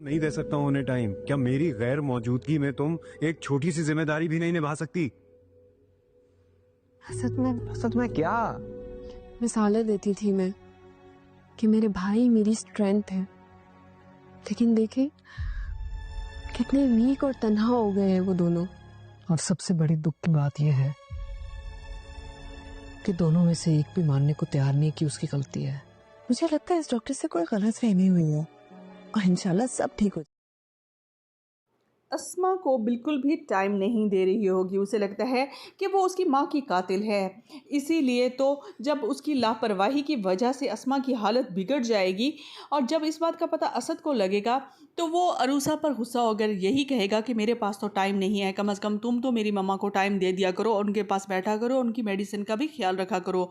नहीं दे सकता हूँ उन्हें टाइम। क्या मेरी गैर मौजूदगी में तुम एक छोटी सी जिम्मेदारी भी नहीं निभा सकती? सच में क्या? मिसालें देती थी मैं कि मेरे भाई मेरी स्ट्रेंथ है, लेकिन देखे कितने वीक और तन्हा हो गए हैं वो दोनों। और सबसे बड़ी दुख की बात यह है कि दोनों में से एक भी मानने को तैयार नहीं कि उसकी गलती है। मुझे लगता है इस डॉक्टर से कोई गलतफहमी हुई है और इंशाल्लाह सब ठीक हो। अस्मा को बिल्कुल भी टाइम नहीं दे रही होगी। उसे लगता है कि वो उसकी माँ की कातिल है, इसीलिए तो जब उसकी लापरवाही की वजह से अस्मा की हालत बिगड़ जाएगी और जब इस बात का पता असद को लगेगा तो वो अरूसा पर गुस्सा होकर यही कहेगा कि मेरे पास तो टाइम नहीं है, कम से कम तुम तो मेरी मम्मा को टाइम दे दिया करो और उनके पास बैठा करो, उनकी मेडिसिन का भी ख्याल रखा करो।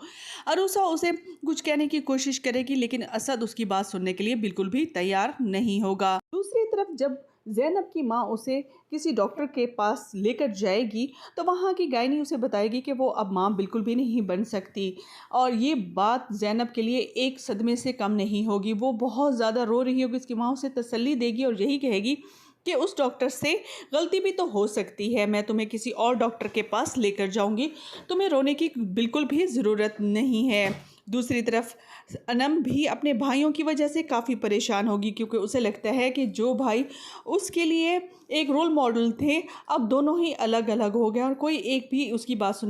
अरूसा उसे कुछ कहने की कोशिश करेगी, लेकिन असद उसकी बात सुनने के लिए बिल्कुल भी तैयार नहीं होगा। दूसरी तरफ जब ज़ैनब की माँ उसे किसी डॉक्टर के पास लेकर जाएगी तो वहाँ की गायनी उसे बताएगी कि वो अब माँ बिल्कुल भी नहीं बन सकती, और ये बात ज़ैनब के लिए एक सदमे से कम नहीं होगी। वो बहुत ज़्यादा रो रही होगी, उसकी माँ उसे तसल्ली देगी और यही कहेगी कि उस डॉक्टर से गलती भी तो हो सकती है, मैं तुम्हें किसी और डॉक्टर के पास लेकर जाऊंगी, तुम्हें रोने की बिल्कुल भी ज़रूरत नहीं है। दूसरी तरफ अनम भी अपने भाइयों की वजह से काफ़ी परेशान होगी, क्योंकि उसे लगता है कि जो भाई उसके लिए एक रोल मॉडल थे अब दोनों ही अलग अलग हो गए और कोई एक भी उसकी बात सुन